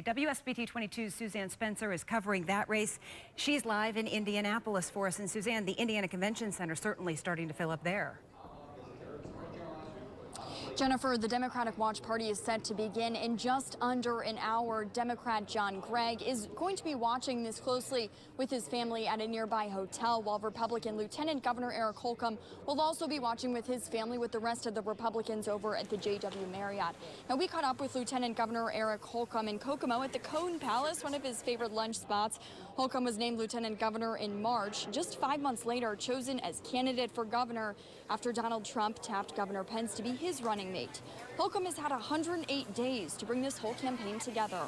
WSBT 22's Suzanne Spencer is covering that race. She's live in Indianapolis for us. And Suzanne, the Indiana Convention Center certainly starting to fill up there. Jennifer, the Democratic Watch Party is set to begin in just under an hour. Democrat John Gregg is going to be watching this closely with his family at a nearby hotel, while Republican Lieutenant Governor Eric Holcomb will also be watching with his family with the rest of the Republicans over at the JW Marriott. Now, we caught up with Lieutenant Governor Eric Holcomb in Kokomo at the Cone Palace, one of his favorite lunch spots. Holcomb was named Lieutenant Governor in March, just 5 months later chosen as candidate for governor after Donald Trump tapped Governor Pence to be his running mate. Holcomb has had 108 days to bring this whole campaign together.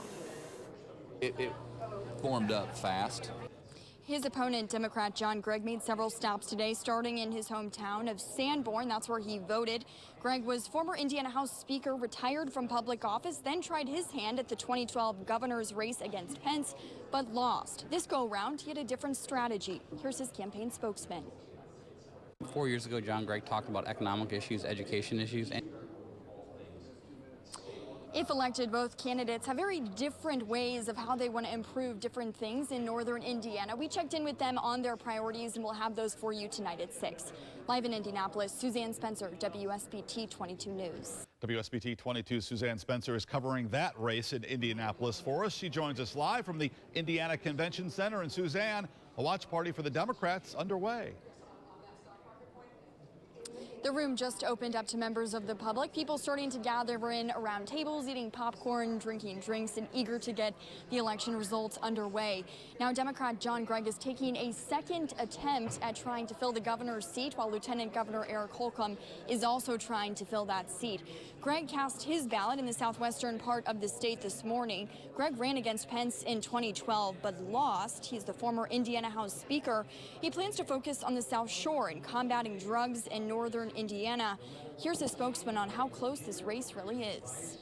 It formed up fast. His opponent, Democrat John Gregg, made several stops today, starting in his hometown of Sanborn. That's where he voted. Gregg was former Indiana House Speaker, retired from public office, then tried his hand at the 2012 governor's race against Pence, but lost. This go-round, he had a different strategy. Here's his campaign spokesman. 4 years ago, John Gregg talked about economic issues, education issues. If elected, both candidates have very different ways of how they want to improve different things in northern Indiana. We checked in with them on their priorities, and we'll have those for you tonight at 6. Live in Indianapolis, Suzanne Spencer, WSBT 22 News. WSBT 22 Suzanne Spencer is covering that race in Indianapolis for us. She joins us live from the Indiana Convention Center. And Suzanne, a watch party for the Democrats underway. The room just opened up to members of the public. People starting to gather in around tables, eating popcorn, drinking drinks, and eager to get the election results underway. Now, Democrat John Gregg is taking a second attempt at trying to fill the governor's seat, while Lieutenant Governor Eric Holcomb is also trying to fill that seat. Gregg cast his ballot in the southwestern part of the state this morning. Gregg ran against Pence in 2012, but lost. He's the former Indiana House Speaker. He plans to focus on the South Shore and combating drugs in northern Indiana. Here's a spokesman on how close this race really is.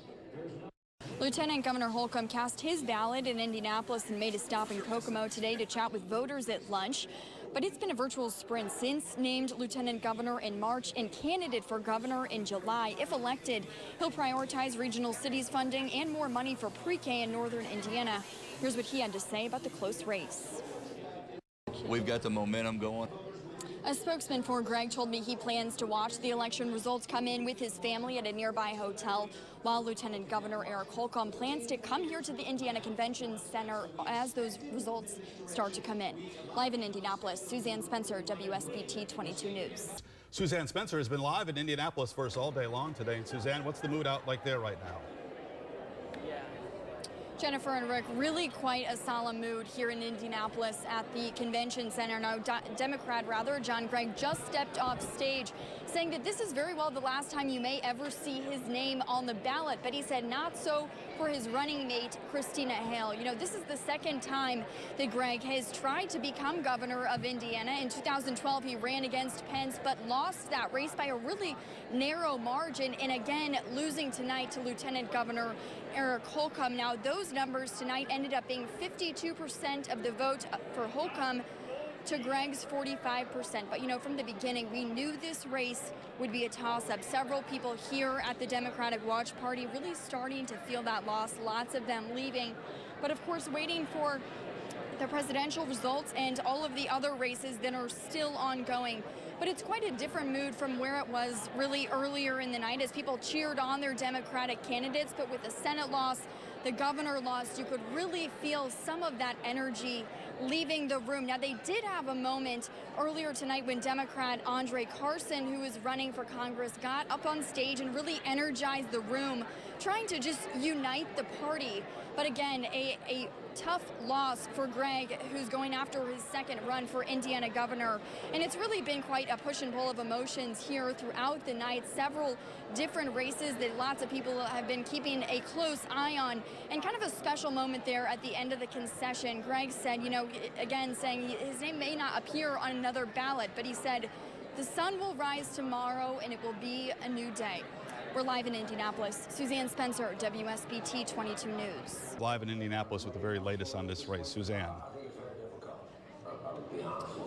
Lieutenant Governor Holcomb cast his ballot in Indianapolis and made a stop in Kokomo today to chat with voters at lunch. But it's been a virtual sprint since named Lieutenant Governor in March and candidate for governor in July. If elected, he'll prioritize regional cities funding and more money for pre-K in northern Indiana. Here's what he had to say about the close race. We've got the momentum going. A spokesman for Gregg told me he plans to watch the election results come in with his family at a nearby hotel, while Lieutenant Governor Eric Holcomb plans to come here to the Indiana Convention Center as those results start to come in. Live in Indianapolis, Suzanne Spencer, WSBT 22 News. Suzanne Spencer has been live in Indianapolis for us all day long today. And Suzanne, what's the mood out like there right now? Jennifer and Rick, really quite a solemn mood here in Indianapolis at the convention center. Now, Democrat John Gregg just stepped off stage saying that this is very well the last time you may ever see his name on the ballot. But he said not so for his running mate, Christina Hale. You know, this is the second time that Gregg has tried to become governor of Indiana. In 2012, he ran against Pence, but lost that race by a really narrow margin. And again, losing tonight to Lieutenant Governor Eric Holcomb. Now, those numbers tonight ended up being 52% of the vote for Holcomb to Gregg's 45%. But, you know, from the beginning, we knew this race would be a toss-up. Several people here at the Democratic Watch Party really starting to feel that loss, lots of them leaving. But, of course, waiting for the presidential results and all of the other races that are still ongoing. But it's quite a different mood from where it was really earlier in the night as people cheered on their Democratic candidates. But with the Senate loss, the governor lost, you could really feel some of that energy leaving the room. Now, they did have a moment earlier tonight when Democrat Andre Carson, who is running for Congress, got up on stage and really energized the room, trying to just unite the party. But again, a tough loss for Gregg, who's going after his second run for Indiana governor. And it's really been quite a push and pull of emotions here throughout the night. Several different races that lots of people have been keeping a close eye on. And kind of a special moment there at the end of the concession. Gregg said, you know, again, saying his name may not appear on another ballot, but he said, the sun will rise tomorrow and it will be a new day. We're live in Indianapolis. Suzanne Spencer, WSBT 22 News. Live in Indianapolis with the very latest on this race. Suzanne.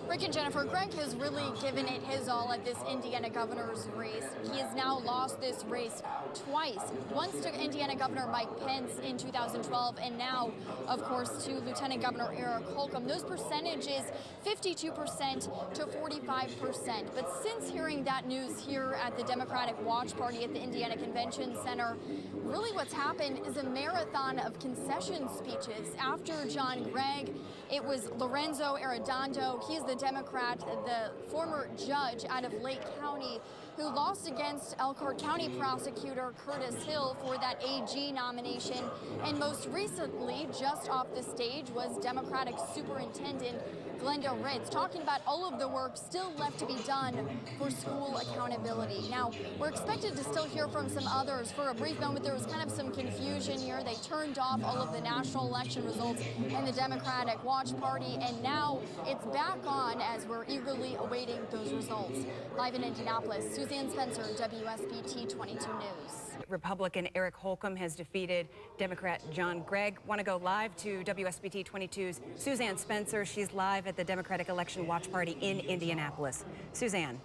Rick and Jennifer, Gregg has really given it his all at this Indiana governor's race. He has now lost this race twice. Once to Indiana Governor Mike Pence in 2012, and now, of course, to Lieutenant Governor Eric Holcomb. Those percentages, 52% to 45%. But since hearing that news here at the Democratic Watch Party at the Indiana Convention Center, really what's happened is a marathon of concession speeches. After John Gregg, it was Lorenzo Arredondo. He's the Democrat, the former judge out of Lake County, who lost against Elkhart County prosecutor Curtis Hill for that AG nomination. And most recently, just off the stage, was Democratic Superintendent Glenda Ritz, talking about all of the work still left to be done for school accountability. Now, we're expected to still hear from some others. For a brief moment, there was kind of some confusion here. They turned off all of the national election results in the Democratic Watch Party, and now it's back on as we're eagerly awaiting those results. Live in Indianapolis, Suzanne Spencer, WSBT 22 News. Republican Eric Holcomb has defeated Democrat John Gregg. Want to go live to WSBT 22's Suzanne Spencer. She's live at the Democratic Election Watch Party in Indianapolis. Suzanne.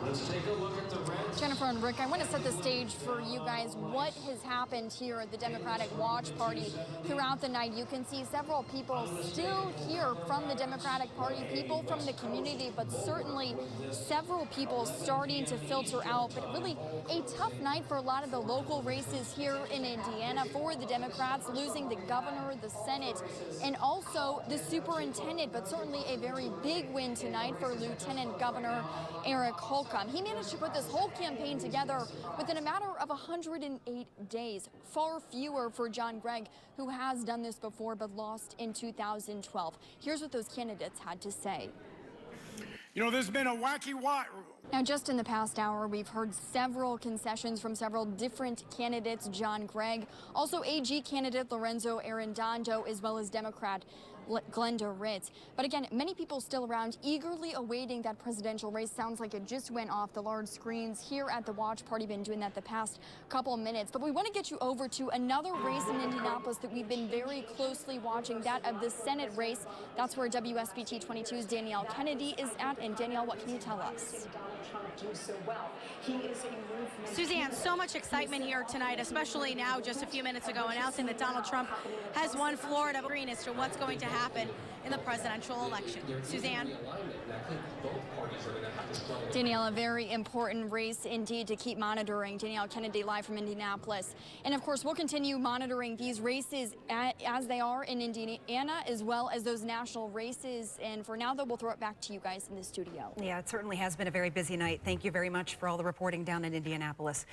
Let's take a look at the red. Jennifer and Rick, I want to set the stage for you guys. What has happened here at the Democratic Watch Party throughout the night? You can see several people still here from the Democratic Party, people from the community, but certainly several people starting to filter out. But really a tough night for a lot of the local races here in Indiana for the Democrats, losing the governor, the Senate, and also the superintendent. But certainly a very big win tonight for Lieutenant Governor Eric Holcomb. He managed to put this whole campaign together within a matter of 108 days. Far fewer for John Gregg, who has done this before but lost in 2012. Here's what those candidates had to say. You know, there's been a wacky Now, just in the past hour, we've heard several concessions from several different candidates. John Gregg, also AG candidate Lorenzo Arredondo, as well as Democrat Glenda Ritz. But again, many people still around, eagerly awaiting that presidential race. Sounds like it just went off the large screens here at the Watch Party. Been doing that the past couple of minutes. But we want to get you over to another race in Indianapolis that we've been very closely watching, that of the Senate race. That's where WSBT 22's Danielle Kennedy is at. And Danielle, what can you tell us? Suzanne, so much excitement here tonight, especially now, just a few minutes ago, announcing that Donald Trump has won Florida. Green as to what's going to happen in the presidential election. Suzanne. Danielle, a very important race indeed to keep monitoring. Danielle Kennedy live from Indianapolis. And of course, we'll continue monitoring these races as they are in Indiana, as well as those national races. And for now, though, we'll throw it back to you guys in the studio. Yeah, it certainly has been a very busy night. Thank you very much for all the reporting down in Indianapolis.